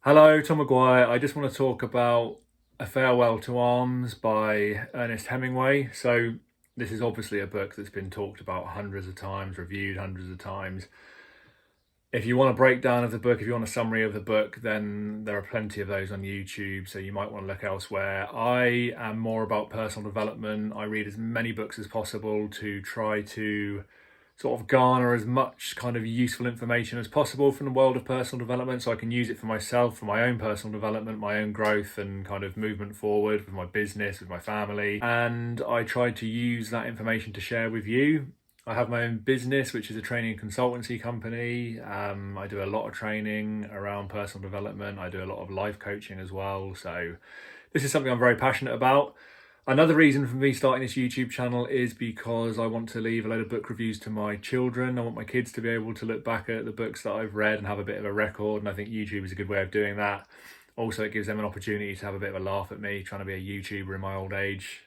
Hello, Tom Maguire. I just want to talk about A Farewell to Arms by Ernest Hemingway. So, this is obviously a book that's been talked about hundreds of times, reviewed hundreds of times. If you want a breakdown of the book, if you want a summary of the book, then there are plenty of those on YouTube, so you might want to look elsewhere. I am more about personal development. I read as many books as possible to try to sort of garner as much kind of useful information as possible from the world of personal development so I can use it for myself, for my own personal development, my own growth and kind of movement forward with my business, with my family. And I try to use that information to share with you. I have my own business, which is a training and consultancy company. I do a lot of training around personal development. I do a lot of life coaching as well. So this is something I'm very passionate about. Another reason for me starting this YouTube channel is because I want to leave a load of book reviews to my children. I want my kids to be able to look back at the books that I've read and have a bit of a record. And I think YouTube is a good way of doing that. Also, it gives them an opportunity to have a bit of a laugh at me trying to be a YouTuber in my old age.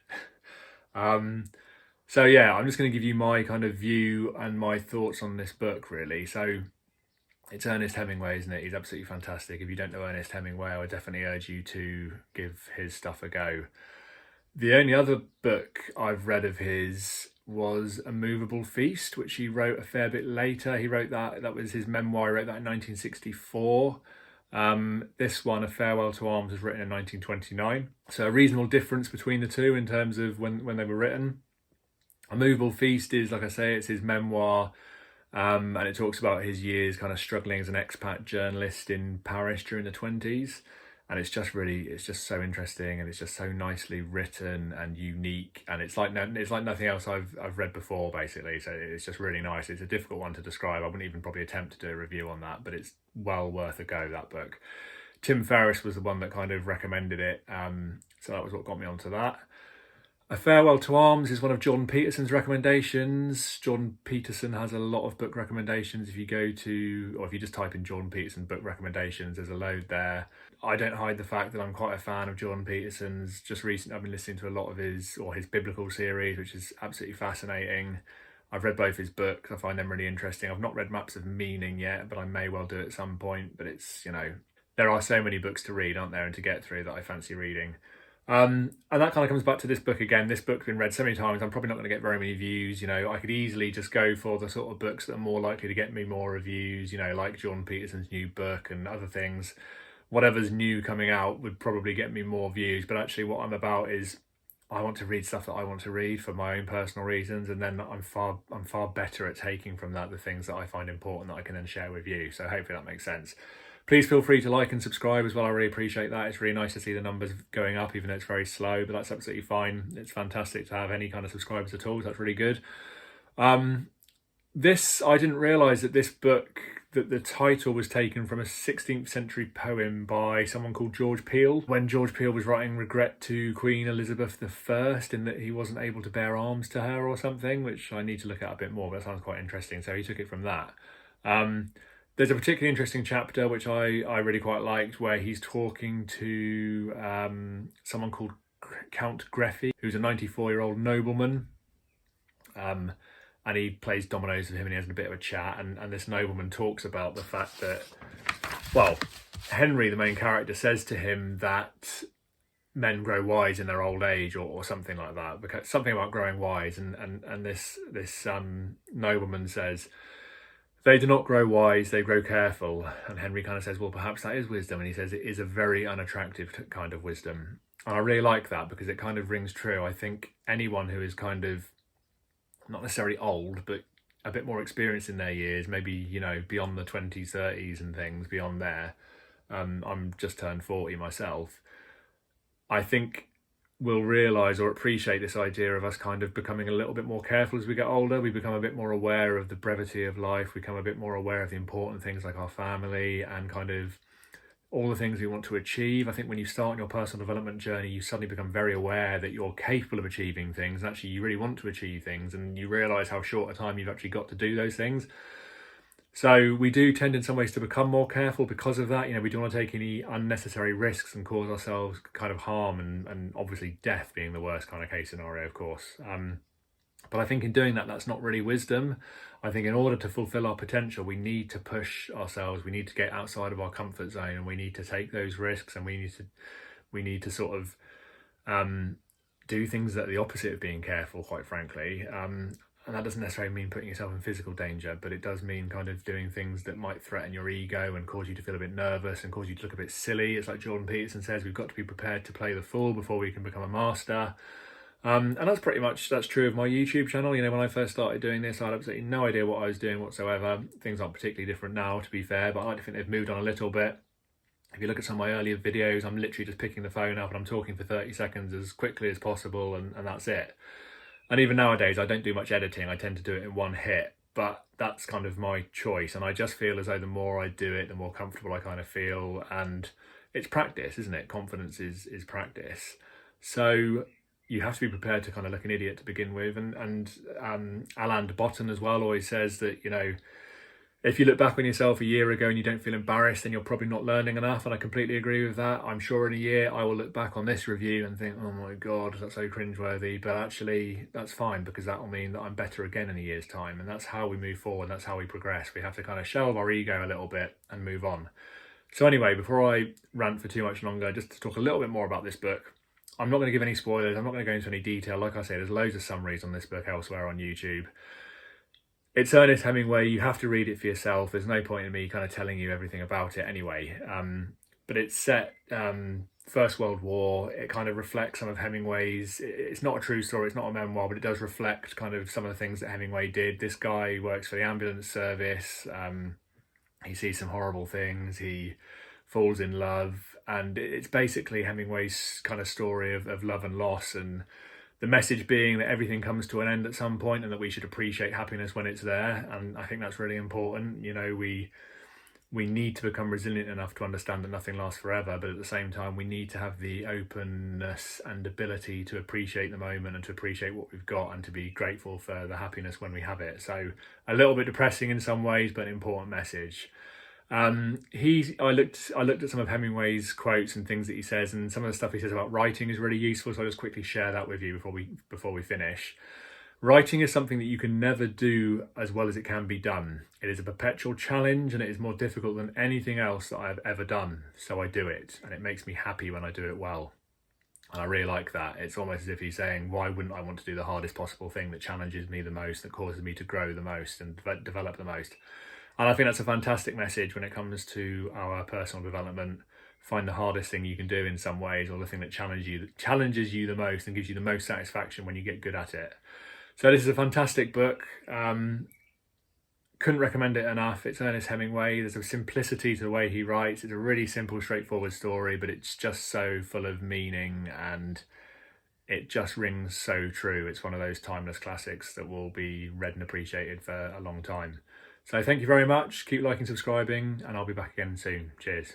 So yeah, I'm just going to give you my kind of view and my thoughts on this book, really. So it's Ernest Hemingway, isn't it? He's absolutely fantastic. If you don't know Ernest Hemingway, I would definitely urge you to give his stuff a go. The only other book I've read of his was A Movable Feast, which he wrote a fair bit later. He wrote that was his memoir, he wrote that in 1964. This one, A Farewell to Arms, was written in 1929. So a reasonable difference between the two in terms of when they were written. A Movable Feast is, like I say, it's his memoir, and it talks about his years kind of struggling as an expat journalist in Paris during the 20s. And it's just so interesting, and it's just so nicely written and unique, and it's like nothing else I've read before, basically. So it's just really nice. It's a difficult one to describe. I wouldn't even probably attempt to do a review on that, but it's well worth a go, that book. Tim Ferriss was the one that kind of recommended it, so that was what got me onto that. A Farewell to Arms is one of Jordan Peterson's recommendations. Jordan Peterson has a lot of book recommendations. If you go to, or if you just type in Jordan Peterson book recommendations, there's a load there. I don't hide the fact that I'm quite a fan of Jordan Peterson's. Just recently, I've been listening to a lot of his biblical series, which is absolutely fascinating. I've read both his books. I find them really interesting. I've not read Maps of Meaning yet, but I may well do at some point. But it's, there are so many books to read, aren't there, and to get through, that I fancy reading. And that kind of comes back to this book again. This book's been read so many times, I'm probably not going to get very many views. I could easily just go for the sort of books that are more likely to get me more reviews, like Jordan Peterson's new book and other things. Whatever's new coming out would probably get me more views. But actually what I'm about is I want to read stuff that I want to read for my own personal reasons. And then I'm far better at taking from that the things that I find important that I can then share with you. So hopefully that makes sense. Please feel free to like and subscribe as well. I really appreciate that. It's really nice to see the numbers going up, even though it's very slow, but that's absolutely fine. It's fantastic to have any kind of subscribers at all. So that's really good. I didn't realise that this book, that the title was taken from a 16th century poem by someone called George Peele, when George Peele was writing regret to Queen Elizabeth I, in that he wasn't able to bear arms to her or something, which I need to look at a bit more, but that sounds quite interesting. So he took it from that. There's a particularly interesting chapter, which I really quite liked, where he's talking to someone called Count Greffy, who's a 94-year-old nobleman. And he plays dominoes with him, and he has a bit of a chat. And this nobleman talks about the fact that, well, Henry, the main character, says to him that men grow wise in their old age, or something like that, because something about growing wise. And this nobleman says, they do not grow wise, they grow careful. And Henry kind of says, well, perhaps that is wisdom. And he says it is a very unattractive kind of wisdom. And I really like that, because it kind of rings true. I think anyone who is kind of not necessarily old, but a bit more experienced in their years, maybe, beyond the 20s, 30s and things, beyond there. I'm just turned 40 myself. I think we'll realise or appreciate this idea of us kind of becoming a little bit more careful as we get older. We become a bit more aware of the brevity of life. We become a bit more aware of the important things like our family and kind of all the things we want to achieve. I think when you start on your personal development journey, you suddenly become very aware that you're capable of achieving things. And actually, you really want to achieve things, and you realise how short a time you've actually got to do those things. So we do tend in some ways to become more careful because of that. We don't want to take any unnecessary risks and cause ourselves kind of harm, and obviously death being the worst kind of case scenario, of course. But I think in doing that, that's not really wisdom. I think in order to fulfill our potential, we need to push ourselves. We need to get outside of our comfort zone, and we need to take those risks, and we need to sort of do things that are the opposite of being careful, quite frankly. And that doesn't necessarily mean putting yourself in physical danger, but it does mean kind of doing things that might threaten your ego and cause you to feel a bit nervous and cause you to look a bit silly. It's like Jordan Peterson says, we've got to be prepared to play the fool before we can become a master. And that's true of my YouTube channel. You know, when I first started doing this, I had absolutely no idea what I was doing whatsoever. Things aren't particularly different now, to be fair, but I like to think they've moved on a little bit. If you look at some of my earlier videos, I'm literally just picking the phone up and I'm talking for 30 seconds as quickly as possible, and that's it. And even nowadays, I don't do much editing. I tend to do it in one hit, but that's kind of my choice. And I just feel as though the more I do it, the more comfortable I kind of feel. And it's practice, isn't it? Confidence is practice. So you have to be prepared to kind of look an idiot to begin with. And Alain de Botton as well always says that, you know, if you look back on yourself a year ago and you don't feel embarrassed, then you're probably not learning enough. And I completely agree with that. I'm sure in a year I will look back on this review and think, oh my God, that's so cringeworthy. But actually, that's fine, because that will mean that I'm better again in a year's time. And that's how we move forward. That's how we progress. We have to kind of shelve our ego a little bit and move on. So anyway, before I rant for too much longer, just to talk a little bit more about this book. I'm not going to give any spoilers. I'm not going to go into any detail. Like I say, there's loads of summaries on this book elsewhere on YouTube. It's Ernest Hemingway. You have to read it for yourself. There's no point in me kind of telling you everything about it anyway. But it's set First World War. It kind of reflects some of Hemingway's. It's not a true story. It's not a memoir, but it does reflect kind of some of the things that Hemingway did. This guy works for the ambulance service. He sees some horrible things. He falls in love. And it's basically Hemingway's kind of story of love and loss, and the message being that everything comes to an end at some point and that we should appreciate happiness when it's there. And I think that's really important. You know, we need to become resilient enough to understand that nothing lasts forever, but at the same time, we need to have the openness and ability to appreciate the moment and to appreciate what we've got and to be grateful for the happiness when we have it. So a little bit depressing in some ways, but an important message. I looked at some of Hemingway's quotes and things that he says, and some of the stuff he says about writing is really useful, so I'll just quickly share that with you before we finish. Writing is something that you can never do as well as it can be done. It is a perpetual challenge, and it is more difficult than anything else that I have ever done, so I do it, and it makes me happy when I do it well. And I really like that. It's almost as if he's saying, why wouldn't I want to do the hardest possible thing that challenges me the most, that causes me to grow the most and develop the most? And I think that's a fantastic message when it comes to our personal development. Find the hardest thing you can do in some ways, or the thing that challenges you the most and gives you the most satisfaction when you get good at it. So this is a fantastic book. Couldn't recommend it enough. It's Ernest Hemingway. There's a simplicity to the way he writes. It's a really simple, straightforward story, but it's just so full of meaning, and it just rings so true. It's one of those timeless classics that will be read and appreciated for a long time. So thank you very much. Keep liking, subscribing, and I'll be back again soon. Cheers.